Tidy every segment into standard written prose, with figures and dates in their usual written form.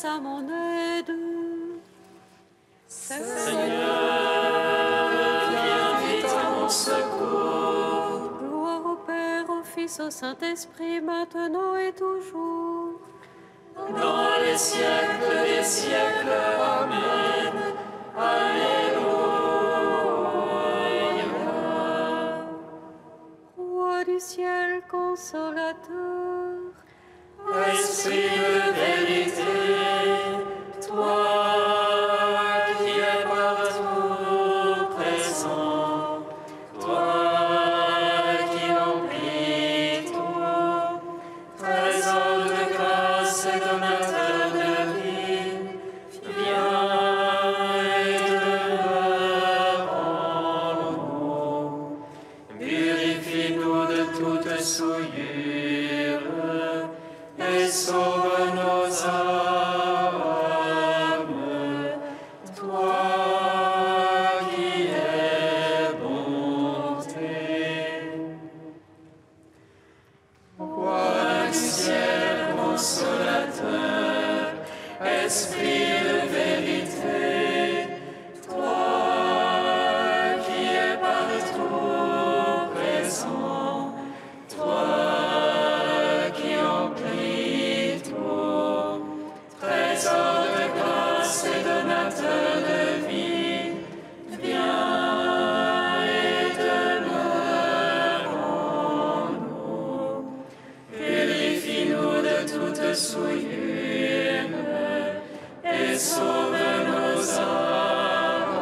à mon aide. Seigneur, viens vite à mon secours. Gloire au Père, au Fils, au Saint-Esprit, maintenant et toujours. Dans les siècles des siècles. Amen. Alléluia. Roi du ciel, consolateur, Esprit de vérité, toi qui es partout présent, toi qui emplis tout, trésor de grâce et donateur de vie, viens et demeure en nous. Purifie-nous de toute souillure et sauve nos âmes, toi qui es bonté. Roi du ciel consolateur, esprit de vérité, toi qui es partout présent, toi qui emplis tout, trésor de grâce et donateur de vie, viens et demeure en nous. Purifie-nous de toute souillure et sauve nos âmes,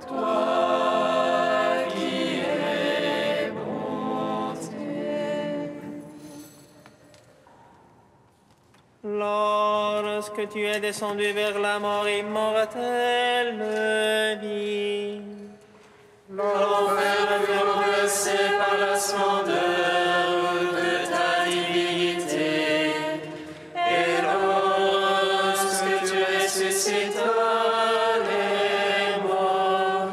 toi qui es bonté. Lorsque tu es descendu vers la mort immortelle, vie, L'enfer fut renversé par la splendeur de ta divinité. Et lorsque tu ressuscitas les morts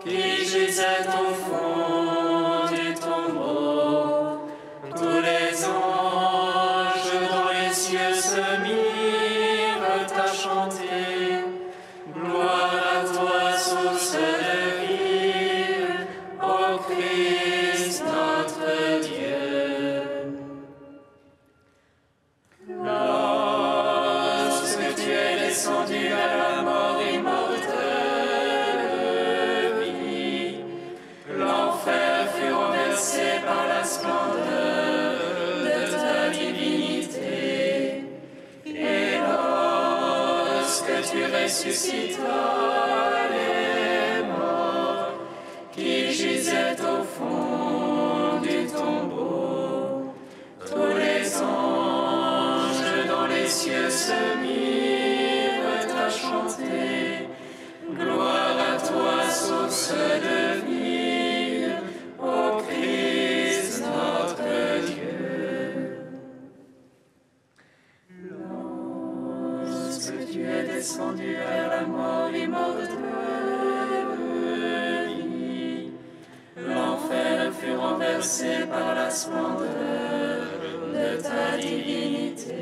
qui gisaient au fond du tombeau, tous les anges dans les cieux se mirent à chanter. Gloire à toi, source de vie, ô Christ notre Dieu. Lorsque tu es descendu à la mort immortelle vie, l'enfer fut renversé par la splendeur de ta divinité. Et lorsque tu ressuscitas les morts qui gisaient au fond du tombeau, tous les anges dans les cieux se mirent à chanter. Gloire à toi, source de vie, ô Christ notre Dieu. Lorsque tu es descendu vers la mort immortelle vie, l'enfer fut renversé par la splendeur de ta divinité.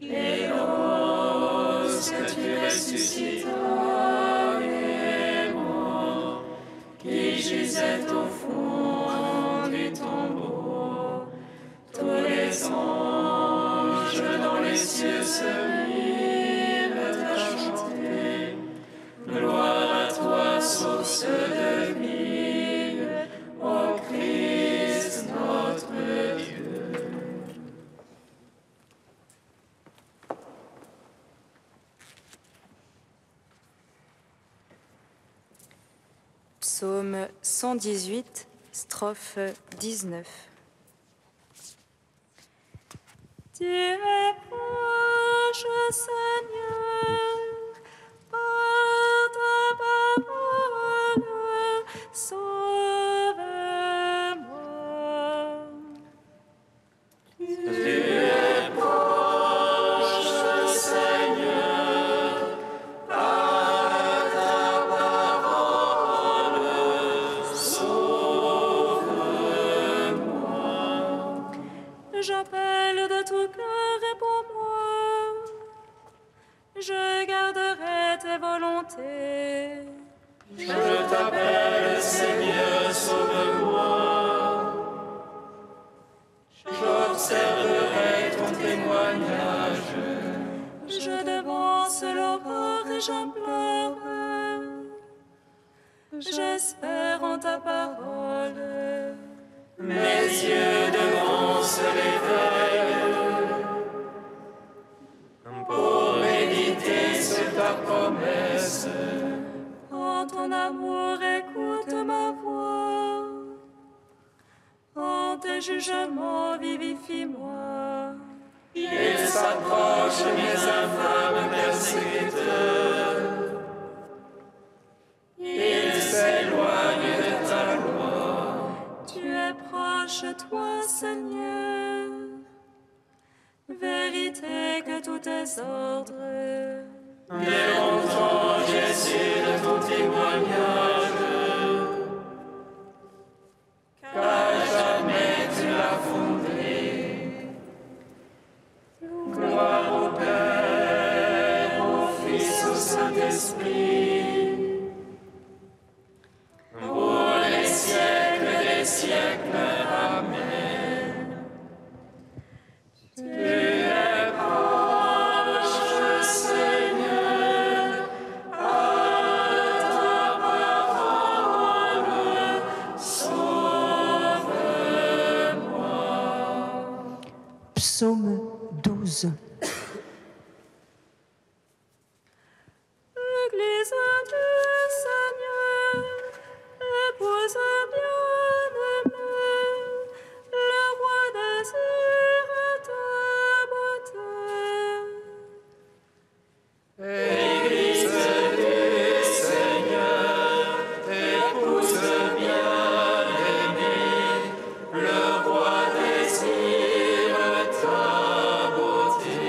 Et lorsque tu ressuscitas les morts qui gisaient au fond du tombeau, tous les anges dans les cieux se mirent à chanter. Gloire à toi, source de vie, ô Christ notre Dieu. Psaume 118, strophe 19. Tu es proche, Seigneur, par ta parole, sauve-moi. Tu es proche, Seigneur, par ta parole, sauve-moi. J'appelle de tout cœur, réponds J'espère en ta parole. Mes yeux devront se lever pour méditer sur ta promesse. En ton amour, écoute ma voix. En tes jugements, vivifie-moi. Il s'approche mes infâmes persécuteurs. Il s'éloigne de ta loi. Tu es proche, toi, Seigneur. Vérité que tous tes ordres. Démontrant Jésus de ton témoignage. Car jamais tu l'as fondé. Gloire au Père, au Fils, au Saint-Esprit, pour les siècles des siècles. Amen. Tu es proche, Seigneur, à ta parole, sauve-moi. Psaume 12. Église du Seigneur, épouse bien-aimée, le roi désire ta beauté. Église du Seigneur, épouse bien-aimée, le roi désire ta beauté.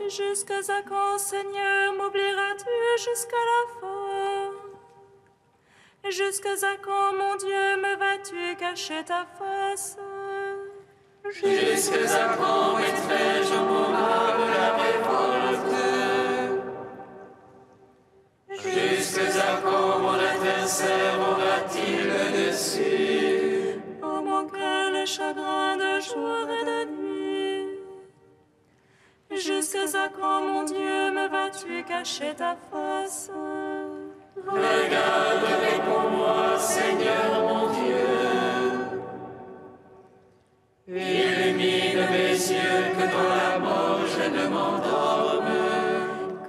Jusqu'à quand, Seigneur, m'oublieras-tu jusqu'à la fin? Jusqu'à quand, mon Dieu, me vas-tu cacher ta face? Jusqu'à quand mettrai-je mon âme la révolte? Jusqu'à quand mon adversaire aura-t-il le dessus? Oh mon cœur, le chagrin de jour et de nuit. Jusqu'à quand, mon Dieu, me vas-tu cacher ta face? Regarde, réponds-moi, Seigneur mon Dieu. Illumine mes yeux, que dans la mort je ne m'endorme.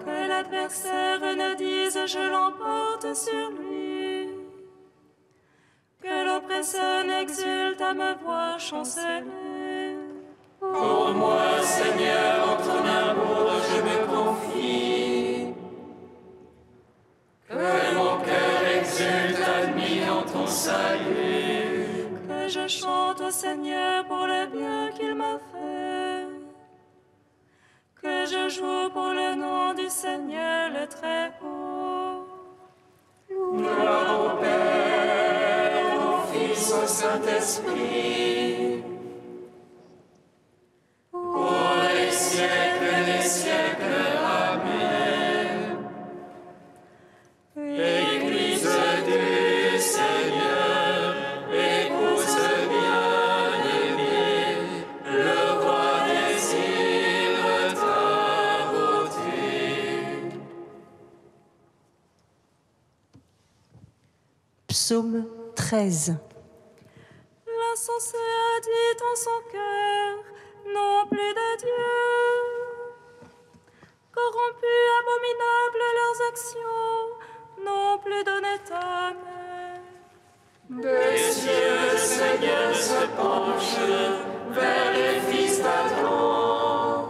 Que l'adversaire ne dise je l'emporte sur lui. Que l'oppresseur n'exulte à me voir chanceler. Pour moi, Seigneur, en ton amour je me confie. Que mon cœur exulte admis en ton salut. Que je chante au Seigneur pour le bien qu'il m'a fait. Que je joue pour le nom du Seigneur le Très-Haut. Gloire au Père, au Fils, au Saint-Esprit, pour les siècles des siècles. Amen. Église du Seigneur, épouse bien-aimée, le roi désire ta beauté. Psaume 13. L'insensé a dit en son cœur, non plus de Dieu. Corrompus, abominables leurs actions, non plus d'honnête âme. Des cieux, Seigneur, se penche vers les fils d'Adam,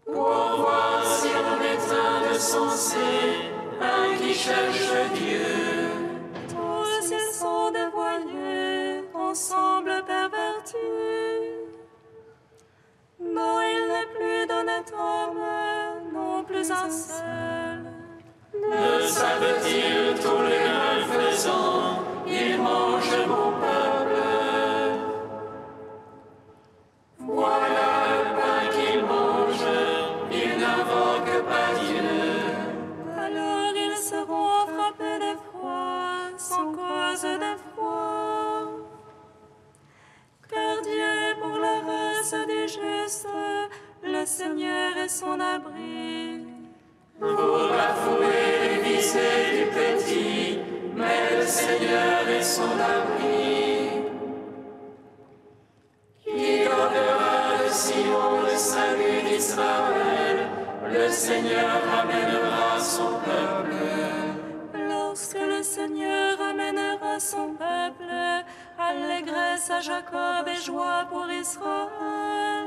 pour voir si on éteint de sensé un qui cherche Dieu. Tous ils sont dévoyés, ensemble pervertis. Non, il n'est plus d'honnête homme, non plus un seul. Ne savent-ils tous les malfaisants, ils mangent mon peuple. Voilà le pain qu'ils mangent, ils n'invoquent pas Dieu. Alors ils seront frappés d'effroi, sans cause d'effroi. Car Dieu est pour la race des justes, le Seigneur est son abri. Pour bafouer les visées du péché, allégresse à Jacob et joie pour Israël.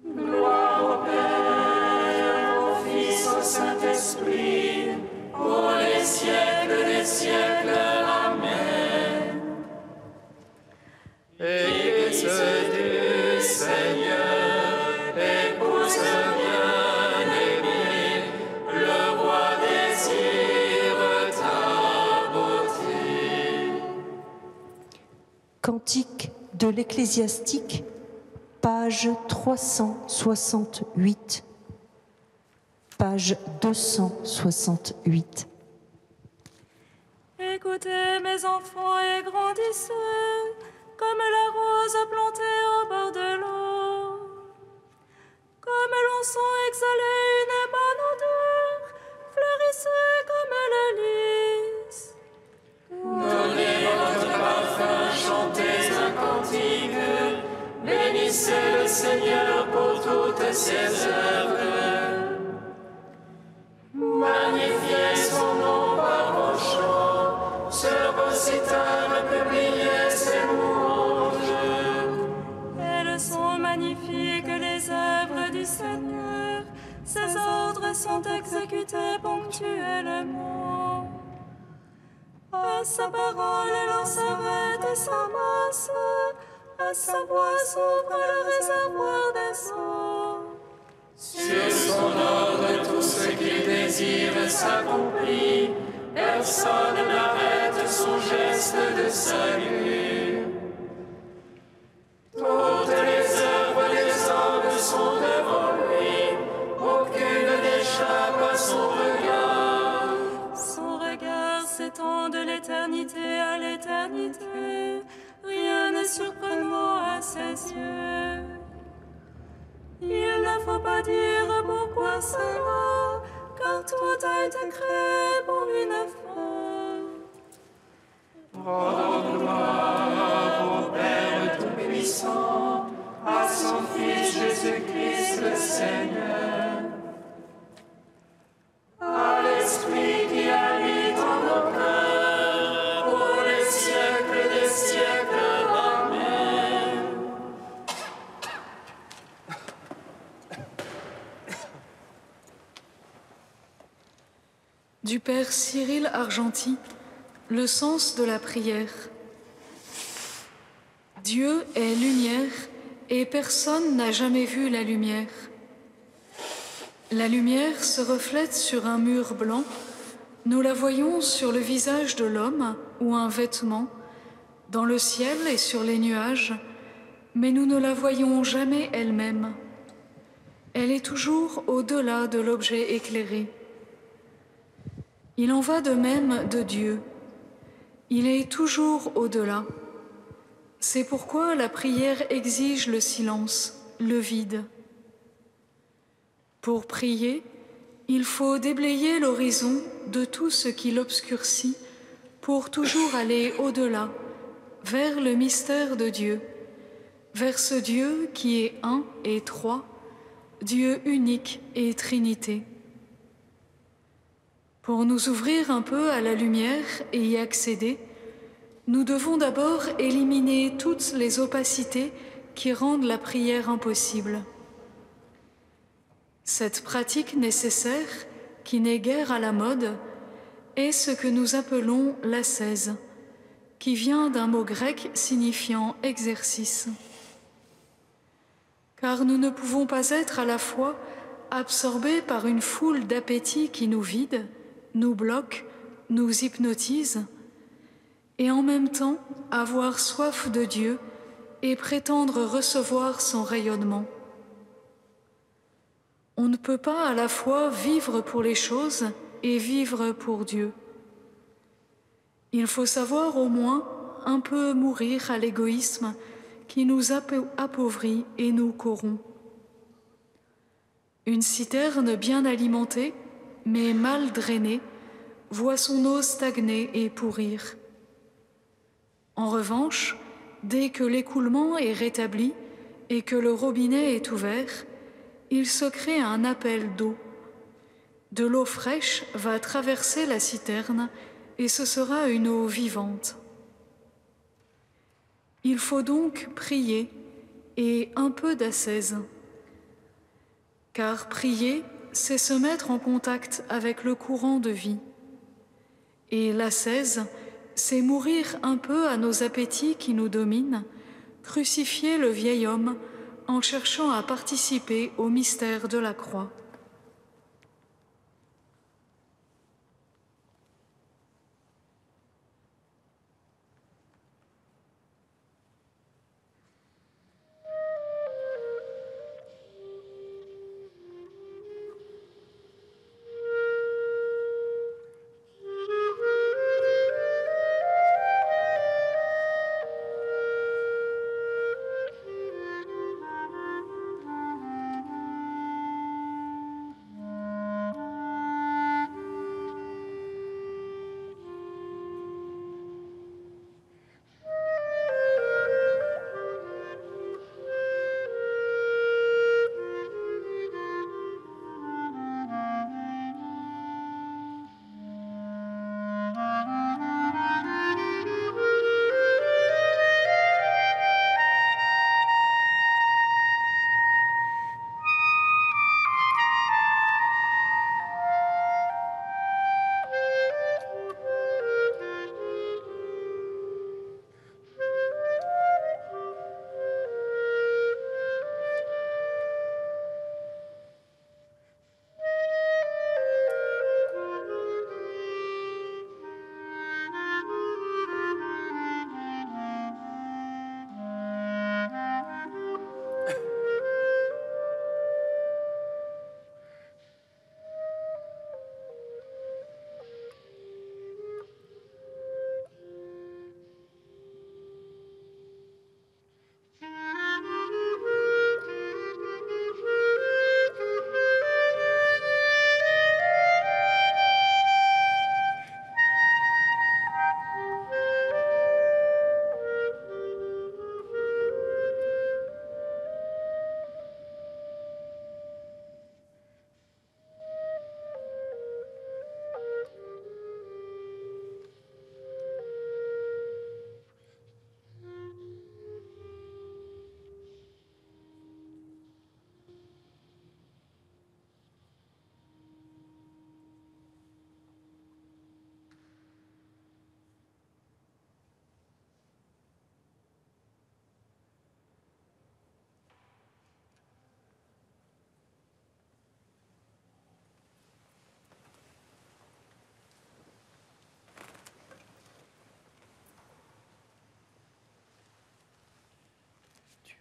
Gloire au Père, au Fils, au Saint-Esprit, pour les siècles des siècles. Amen. Église du Seigneur, épouse bien-aimée, le roi désire ta beauté. Cantique de l'Ecclésiastique, page 368, page 268. Écoutez mes enfants et grandissez, comme la rose plantée au bord de l'eau. Comme l'on sent exhaler une bonne odeur, fleurissez comme le lys. Donnez votre parfum, chantez un cantique, bénissez le Seigneur pour toutes ses œuvres. Magnifiez son nom par vos chants, sur vos cithara publiez ses louanges. Elles sont magnifiques les œuvres du Seigneur, ses ordres sont exécutés ponctuellement. À sa parole l'on s'arrête et s'amasse, à sa voix s'ouvre le réservoir des eaux. Sur son ordre, tout ce qu'il désire s'accomplit. Personne n'arrête son geste de salut. Toutes les œuvres des hommes sont devant lui. Aucune n'échappe à son regard. Son regard s'étend de l'éternité à l'éternité. Rien n'est surprenant à ses yeux. Il ne faut pas dire pourquoi cela, car tout a été créé pour une fin. Rends gloire au Père Tout-Puissant, à son Fils Jésus-Christ le Seigneur, à l'Esprit qui habite en nos cœurs, pour les siècles des siècles. Amen. Du Père Cyril Argenty, le sens de la prière. Dieu est lumière et personne n'a jamais vu la lumière. La lumière se reflète sur un mur blanc, nous la voyons sur le visage de l'homme ou un vêtement, dans le ciel et sur les nuages, mais nous ne la voyons jamais elle-même. Elle est toujours au-delà de l'objet éclairé. Il en va de même de Dieu. Il est toujours au-delà. C'est pourquoi la prière exige le silence, le vide. Pour prier, il faut déblayer l'horizon de tout ce qui l'obscurcit pour toujours aller au-delà, vers le mystère de Dieu, vers ce Dieu qui est un et trois, Dieu unique et Trinité. Pour nous ouvrir un peu à la lumière et y accéder, nous devons d'abord éliminer toutes les opacités qui rendent la prière impossible. Cette pratique nécessaire, qui n'est guère à la mode, est ce que nous appelons l'ascèse, qui vient d'un mot grec signifiant exercice. Car nous ne pouvons pas être à la fois absorbés par une foule d'appétits qui nous vident, nous bloque, nous hypnotise, et en même temps avoir soif de Dieu et prétendre recevoir son rayonnement. On ne peut pas à la fois vivre pour les choses et vivre pour Dieu. Il faut savoir au moins un peu mourir à l'égoïsme qui nous appauvrit et nous corrompt. Une citerne bien alimentée, mais mal drainée, voit son eau stagner et pourrir. En revanche, dès que l'écoulement est rétabli et que le robinet est ouvert, il se crée un appel d'eau. De l'eau fraîche va traverser la citerne et ce sera une eau vivante. Il faut donc prier et un peu d'ascèse. Car prier, c'est se mettre en contact avec le courant de vie. Et l'ascèse, c'est mourir un peu à nos appétits qui nous dominent, crucifier le vieil homme en cherchant à participer au mystère de la croix.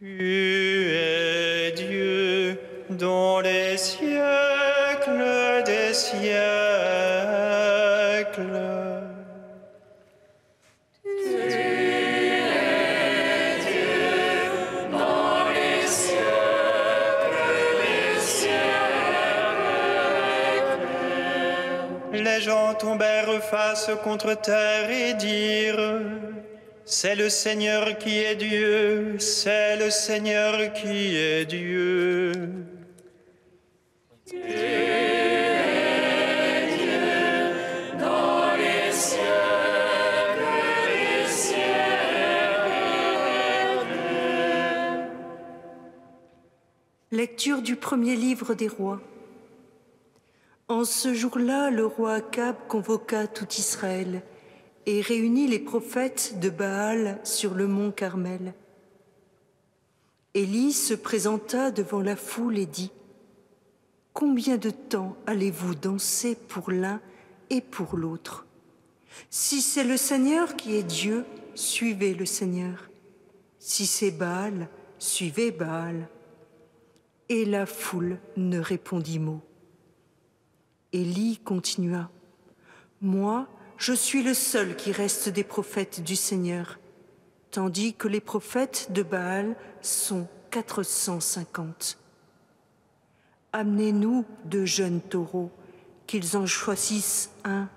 Tu es Dieu dans les siècles des siècles. Tu es Dieu dans les siècles des siècles. Les gens tombèrent face contre terre et dirent: c'est le Seigneur qui est Dieu, c'est le Seigneur qui est Dieu. Tu es Dieu dans les siècles des siècles. Lecture du premier livre des rois. En ce jour-là, le roi Akab convoqua tout Israël et réunit les prophètes de Baal sur le mont Carmel. Élie se présenta devant la foule et dit: « Combien de temps allez-vous danser pour l'un et pour l'autre? Si c'est le Seigneur qui est Dieu, suivez le Seigneur. Si c'est Baal, suivez Baal. » Et la foule ne répondit mot. Élie continua: « Moi, je suis le seul qui reste des prophètes du Seigneur, tandis que les prophètes de Baal sont 450. Amenez-nous de jeunes taureaux, qu'ils en choisissent un,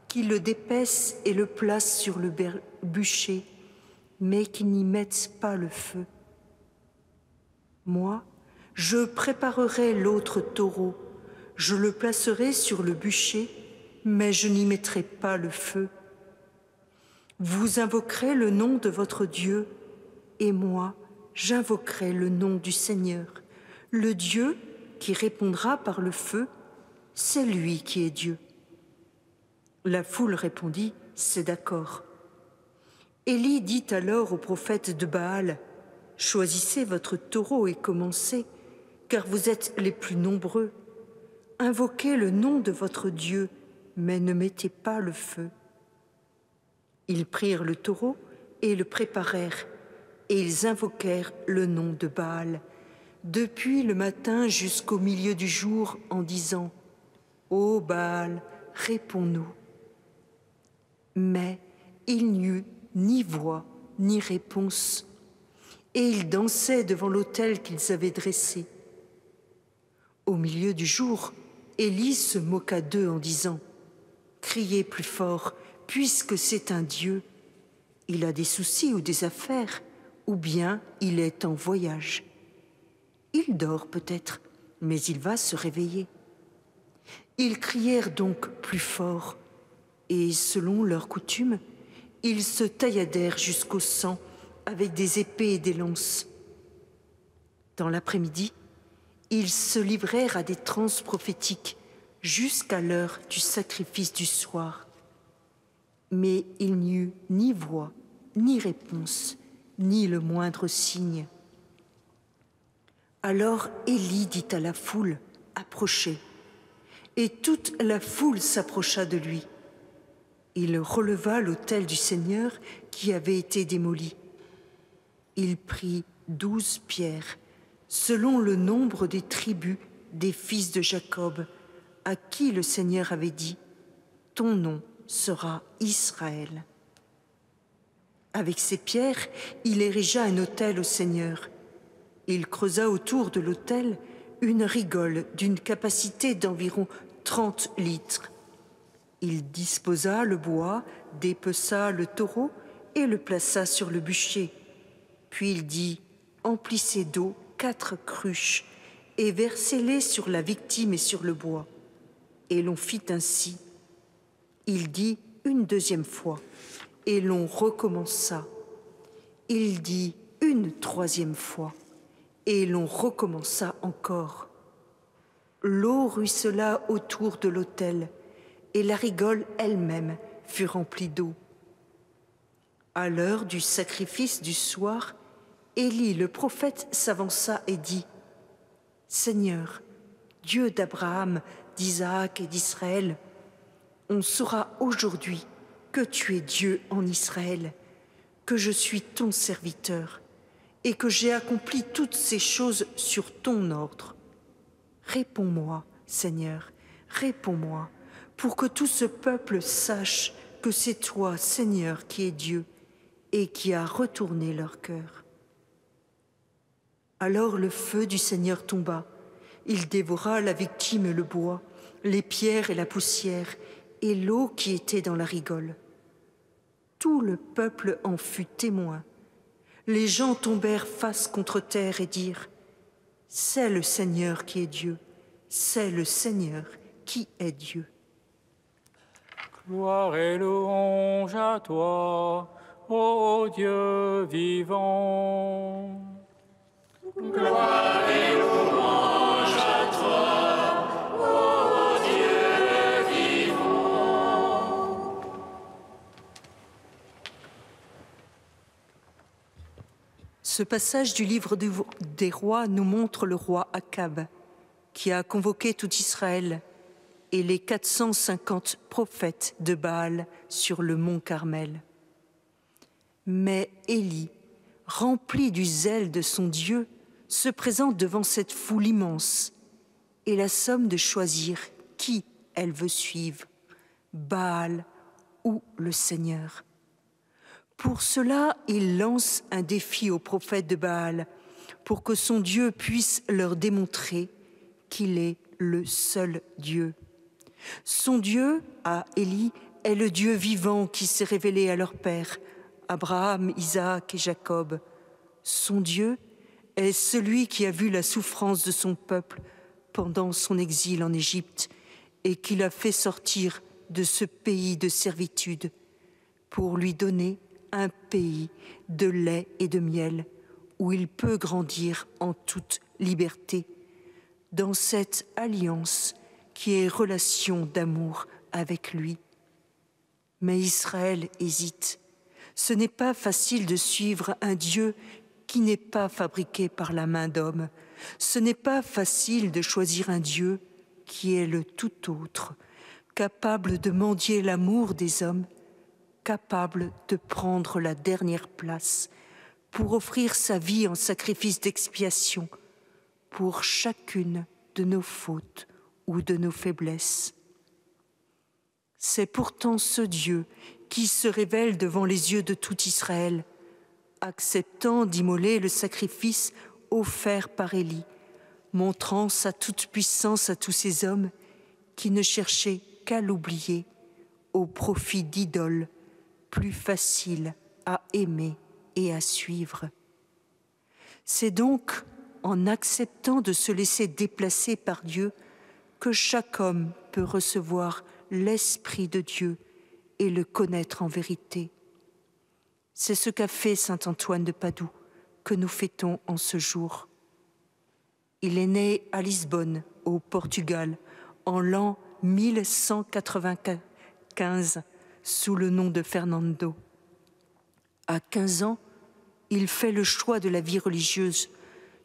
qu'ils le dépècent et le placent sur le bûcher, mais qu'ils n'y mettent pas le feu. Moi, je préparerai l'autre taureau, je le placerai sur le bûcher, mais je n'y mettrai pas le feu. Vous invoquerez le nom de votre Dieu, et moi, j'invoquerai le nom du Seigneur. Le Dieu qui répondra par le feu, c'est lui qui est Dieu. » La foule répondit, « C'est d'accord. » Élie dit alors aux prophètes de Baal, « Choisissez votre taureau et commencez, car vous êtes les plus nombreux. Invoquez le nom de votre Dieu, mais ne mettez pas le feu. » Ils prirent le taureau et le préparèrent, et ils invoquèrent le nom de Baal, depuis le matin jusqu'au milieu du jour, en disant, « Ô Baal, réponds-nous. » Mais il n'y eut ni voix, ni réponse, et ils dansaient devant l'autel qu'ils avaient dressé. Au milieu du jour, Élie se moqua d'eux en disant, « Criez plus fort, puisque c'est un Dieu. Il a des soucis ou des affaires, ou bien il est en voyage. Il dort peut-être, mais il va se réveiller. » Ils crièrent donc plus fort, et selon leur coutume, ils se tailladèrent jusqu'au sang avec des épées et des lances. Dans l'après-midi, ils se livrèrent à des transes prophétiques jusqu'à l'heure du sacrifice du soir. Mais il n'y eut ni voix, ni réponse, ni le moindre signe. Alors Élie dit à la foule, « Approchez !» Et toute la foule s'approcha de lui. Il releva l'autel du Seigneur qui avait été démoli. Il prit 12 pierres, selon le nombre des tribus des fils de Jacob, à qui le Seigneur avait dit, « Ton nom sera Israël. » Avec ces pierres, il érigea un autel au Seigneur. Il creusa autour de l'autel une rigole d'une capacité d'environ 30 litres. Il disposa le bois, dépeça le taureau et le plaça sur le bûcher. Puis il dit, « Emplissez d'eau 4 cruches et versez-les sur la victime et sur le bois. » Et l'on fit ainsi. Il dit une deuxième fois, et l'on recommença. Il dit une troisième fois, et l'on recommença encore. L'eau ruissela autour de l'autel, et la rigole elle-même fut remplie d'eau. À l'heure du sacrifice du soir, Élie le prophète s'avança et dit, « Seigneur, Dieu d'Abraham, d'Isaac et d'Israël, on saura aujourd'hui que tu es Dieu en Israël, que je suis ton serviteur et que j'ai accompli toutes ces choses sur ton ordre. Réponds-moi, Seigneur, réponds-moi, pour que tout ce peuple sache que c'est toi, Seigneur, qui es Dieu et qui a retourné leur cœur. » Alors le feu du Seigneur tomba. Il dévora la victime et le bois, les pierres et la poussière, et l'eau qui était dans la rigole. Tout le peuple en fut témoin. Les gens tombèrent face contre terre et dirent, « C'est le Seigneur qui est Dieu, c'est le Seigneur qui est Dieu. » Gloire et louange à toi, ô Dieu vivant. Gloire et louange à toi, ô Dieu vivant. Ce passage du livre des rois nous montre le roi Akab, qui a convoqué tout Israël et les 450 prophètes de Baal sur le mont Carmel. Mais Élie, rempli du zèle de son Dieu, se présente devant cette foule immense et la somme de choisir qui elle veut suivre, Baal ou le Seigneur. Pour cela, il lance un défi aux prophètes de Baal pour que son Dieu puisse leur démontrer qu'il est le seul Dieu. Son Dieu, à Élie, est le Dieu vivant qui s'est révélé à leur père, Abraham, Isaac et Jacob. Son Dieu est celui qui a vu la souffrance de son peuple pendant son exil en Égypte et qui l'a fait sortir de ce pays de servitude pour lui donner un pays de lait et de miel, où il peut grandir en toute liberté, dans cette alliance qui est relation d'amour avec lui. Mais Israël hésite. Ce n'est pas facile de suivre un Dieu qui n'est pas fabriqué par la main d'homme. Ce n'est pas facile de choisir un Dieu qui est le tout autre, capable de mendier l'amour des hommes, capable de prendre la dernière place pour offrir sa vie en sacrifice d'expiation pour chacune de nos fautes ou de nos faiblesses. C'est pourtant ce Dieu qui se révèle devant les yeux de tout Israël, acceptant d'immoler le sacrifice offert par Élie, montrant sa toute-puissance à tous ces hommes qui ne cherchaient qu'à l'oublier au profit d'idoles plus faciles à aimer et à suivre. C'est donc en acceptant de se laisser déplacer par Dieu que chaque homme peut recevoir l'Esprit de Dieu et le connaître en vérité. C'est ce qu'a fait saint Antoine de Padoue, que nous fêtons en ce jour. Il est né à Lisbonne, au Portugal, en l'an 1195, sous le nom de Fernando. À 15 ans, il fait le choix de la vie religieuse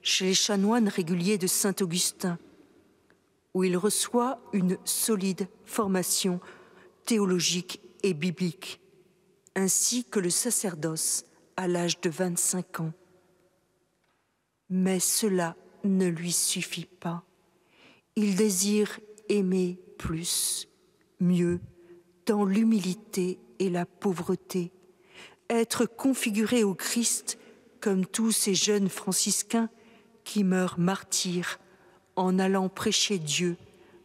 chez les chanoines réguliers de Saint-Augustin, où il reçoit une solide formation théologique et biblique, ainsi que le sacerdoce à l'âge de 25 ans. Mais cela ne lui suffit pas. Il désire aimer plus, mieux, dans l'humilité et la pauvreté, être configuré au Christ comme tous ces jeunes franciscains qui meurent martyrs en allant prêcher Dieu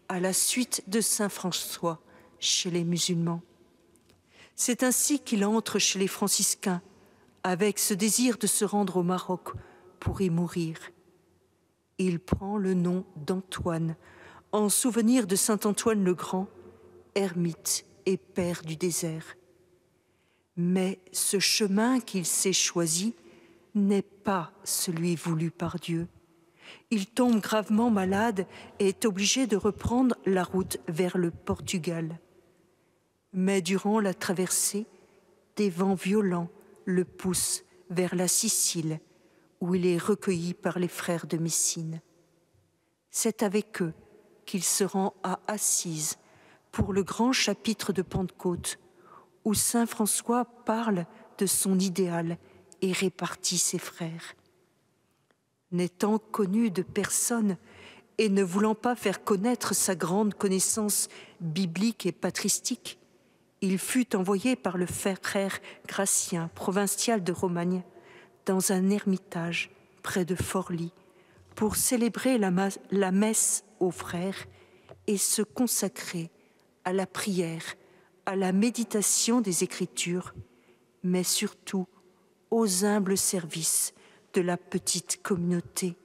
à la suite de saint François chez les musulmans. C'est ainsi qu'il entre chez les franciscains avec ce désir de se rendre au Maroc pour y mourir. Il prend le nom d'Antoine en souvenir de saint Antoine le Grand, ermite et père du désert. Mais ce chemin qu'il s'est choisi n'est pas celui voulu par Dieu. Il tombe gravement malade et est obligé de reprendre la route vers le Portugal. Mais durant la traversée, des vents violents le poussent vers la Sicile, où il est recueilli par les frères de Messine. C'est avec eux qu'il se rend à Assise pour le grand chapitre de Pentecôte, où saint François parle de son idéal et répartit ses frères. N'étant connu de personne et ne voulant pas faire connaître sa grande connaissance biblique et patristique, il fut envoyé par le frère Gratien, provincial de Romagne, dans un ermitage près de Forlì, pour célébrer la messe aux frères et se consacrer à la prière, à la méditation des Écritures, mais surtout aux humbles services de la petite communauté.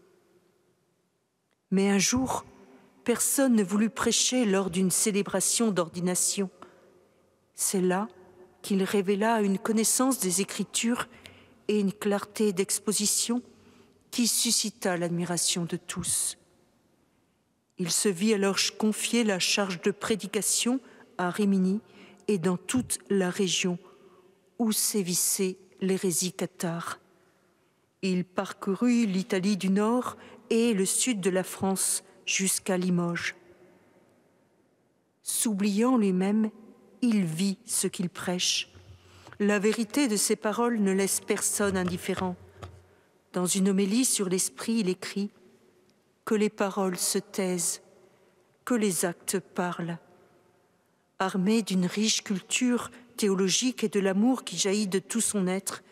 Mais un jour, personne ne voulut prêcher lors d'une célébration d'ordination. C'est là qu'il révéla une connaissance des Écritures et une clarté d'exposition qui suscita l'admiration de tous. Il se vit alors confier la charge de prédication à Rimini et dans toute la région où sévissait l'hérésie cathare. Il parcourut l'Italie du Nord et le sud de la France jusqu'à Limoges. S'oubliant lui-même, il vit ce qu'il prêche. La vérité de ses paroles ne laisse personne indifférent. Dans une homélie sur l'esprit, il écrit « Que les paroles se taisent, que les actes parlent ». Armé d'une riche culture théologique et de l'amour qui jaillit de tout son être,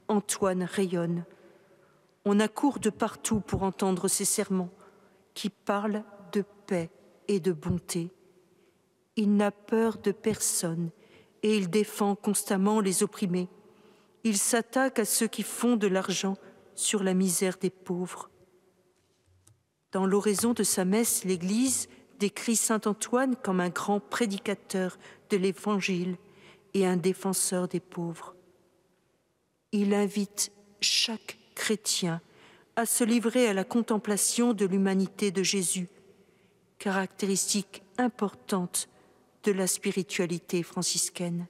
Antoine rayonne. On accourt de partout pour entendre ses sermons qui parlent de paix et de bonté. Il n'a peur de personne et il défend constamment les opprimés. Il s'attaque à ceux qui font de l'argent sur la misère des pauvres. Dans l'oraison de sa messe, l'Église décrit saint Antoine comme un grand prédicateur de l'Évangile et un défenseur des pauvres. il invite chaque chrétien à se livrer à la contemplation de l'humanité de Jésus, caractéristique importante de la spiritualité franciscaine.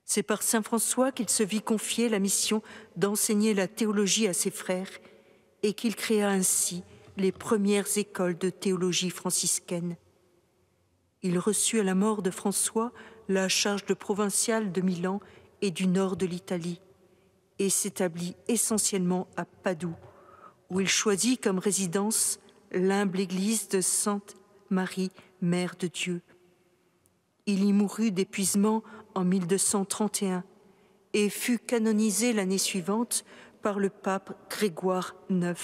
C'est par saint François qu'il se vit confier la mission d'enseigner la théologie à ses frères et qu'il créa ainsi les premières écoles de théologie franciscaine. Il reçut à la mort de François la charge de provincial de Milan et du nord de l'Italie et s'établit essentiellement à Padoue, où il choisit comme résidence l'humble église de Sainte Marie, Mère de Dieu. Il y mourut d'épuisement en 1231 et fut canonisé l'année suivante par le pape Grégoire IX.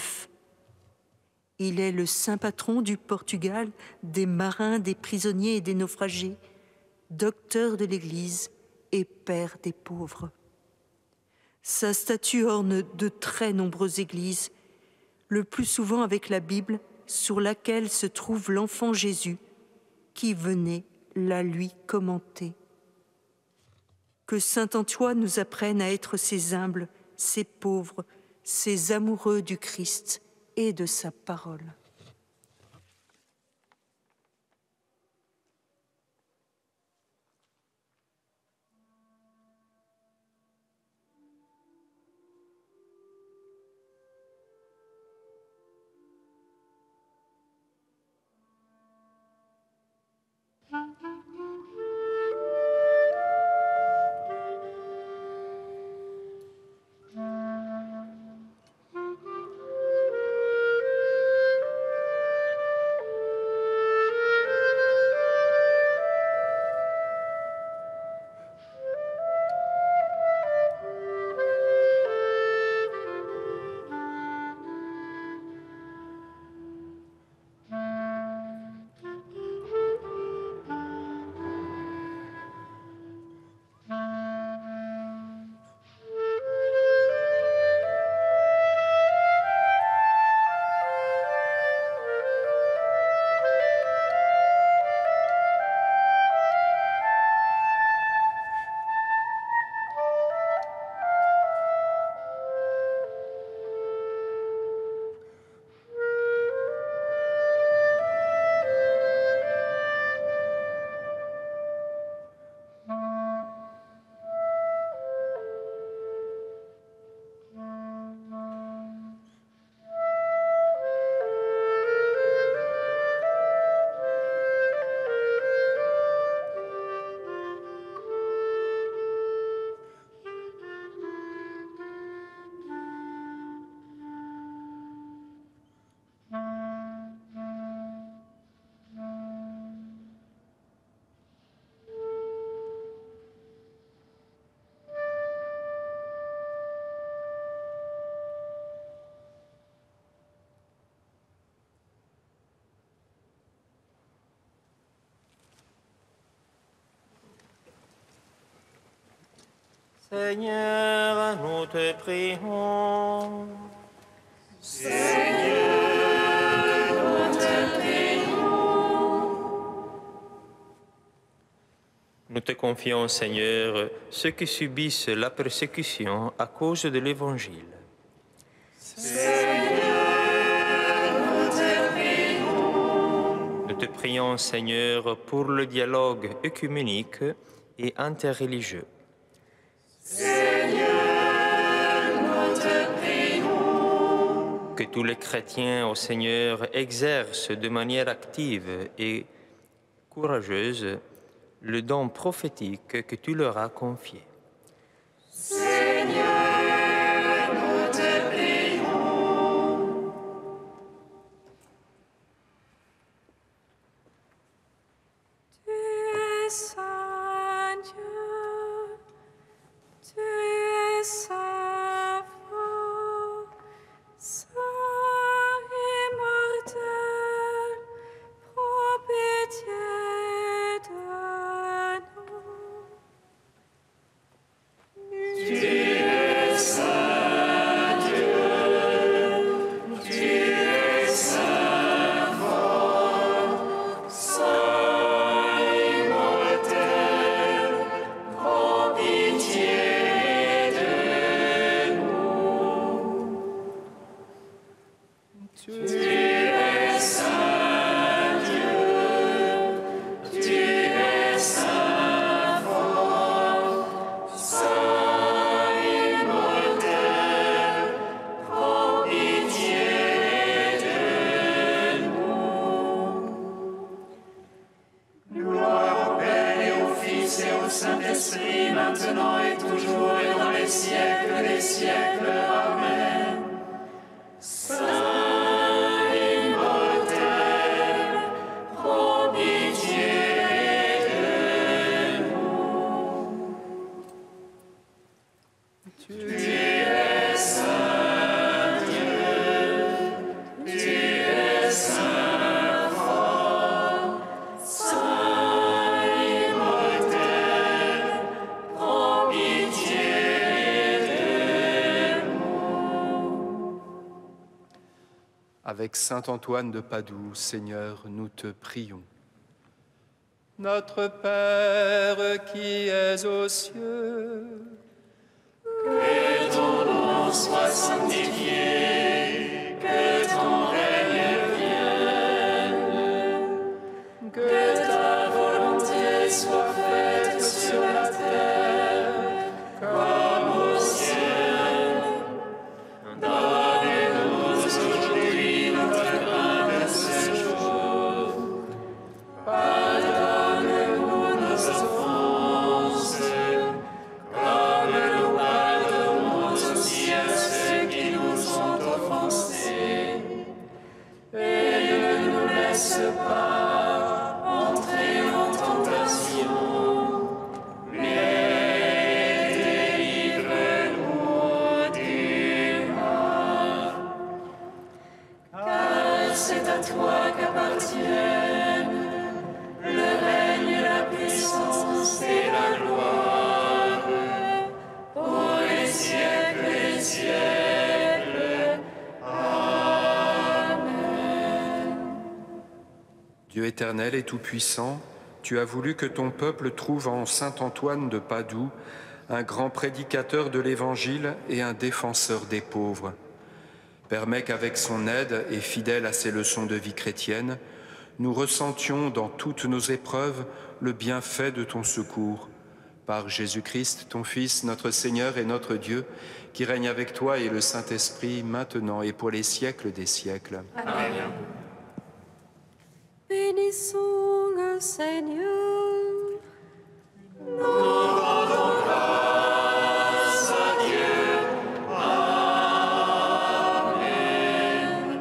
Il est le saint patron du Portugal, des marins, des prisonniers et des naufragés, docteur de l'Église et père des pauvres. Sa statue orne de très nombreuses églises, le plus souvent avec la Bible sur laquelle se trouve l'enfant Jésus qui venait la lui commenter. Que saint Antoine nous apprenne à être ces humbles, ces pauvres, ces amoureux du Christ et de sa parole. Seigneur, nous te prions. Seigneur, nous te prions. Nous te confions, Seigneur, ceux qui subissent la persécution à cause de l'Évangile. Seigneur, nous te prions. Nous te prions, Seigneur, pour le dialogue œcuménique et interreligieux. Seigneur, nous te prions. Que tous les chrétiens au Seigneur exercent de manière active et courageuse le don prophétique que tu leur as confié. Seigneur, nous te prions. Tu es saint Dieu, tu es savant, saint immortel, prends pitié de nous. Tu es saint Dieu, tu es savant, saint immortel, Saint-Esprit, maintenant et toujours et dans les siècles des siècles. Amen. Saint immortel, prends pitié de nous. Tu es saint Dieu, tu es saint fort, saint immortel, prends pitié de nous. Avec saint Antoine de Padoue, Seigneur, nous te prions. Notre Père qui es aux cieux, Que ton nom soit sanctifié, que ton règne vienne, que ta volonté soit faite sur la terre comme au ciel. Donne-nous aujourd'hui notre pain de ce jour. Pardonne-nous nos offenses, comme nous pardonnons aussi à ceux qui nous ont offensés. Et ne nous laisse pas entrer en tentation, mais délivre-nous du mal. Car c'est à toi qu'appartiennent le règne, la puissance et la gloire pour les siècles des siècles. Amen. Dieu éternel et tout-puissant, tu as voulu que ton peuple trouve en saint Antoine de Padoue un grand prédicateur de l'Évangile et un défenseur des pauvres. Permets qu'avec son aide et fidèle à ses leçons de vie chrétienne, nous ressentions dans toutes nos épreuves le bienfait de ton secours. Par Jésus-Christ, ton Fils, notre Seigneur et notre Dieu, qui règne avec toi et le Saint-Esprit, maintenant et pour les siècles des siècles. Amen. Bénissons le Seigneur. Nous rendons grâce à Dieu. Amen.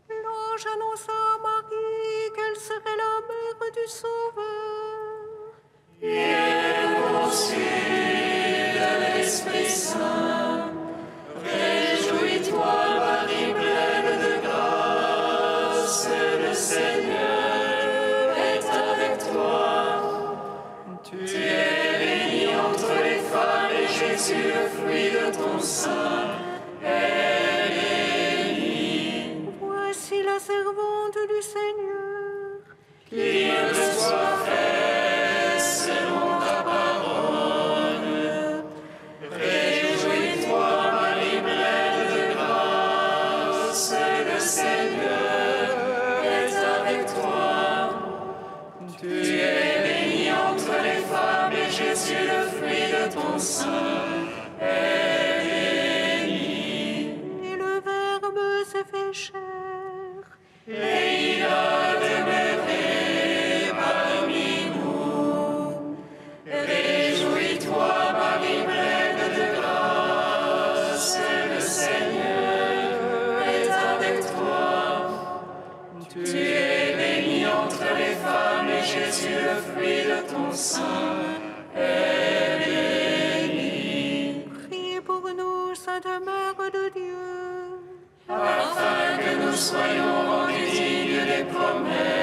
L'ange annonça à Marie qu'elle serait la mère du Sauveur. Et elle conçut de l'Esprit Saint. Réjouis-toi, Marie, pleine de grâce, le Seigneur est avec toi. Tu es bénie entre les femmes et Jésus, le fruit de ton sein, est béni. Voici la servante du Seigneur. Qu'il me soit fait selon ta parole. Réjouis-toi, Marie, pleine de grâce, le Seigneur est avec toi. Tu es bénie entre les femmes et Jésus, le fruit de ton sein, est béni. Et le Verbe s'est fait chair. Et il a demeuré parmi nous. Réjouis-toi, Marie, pleine de grâce, le Seigneur est avec toi. Tu es bénie entre les femmes et Jésus, le fruit de ton sein, est béni. Priez pour nous, Sainte Mère de Dieu. Afin que nous soyons rendus dignes des promesses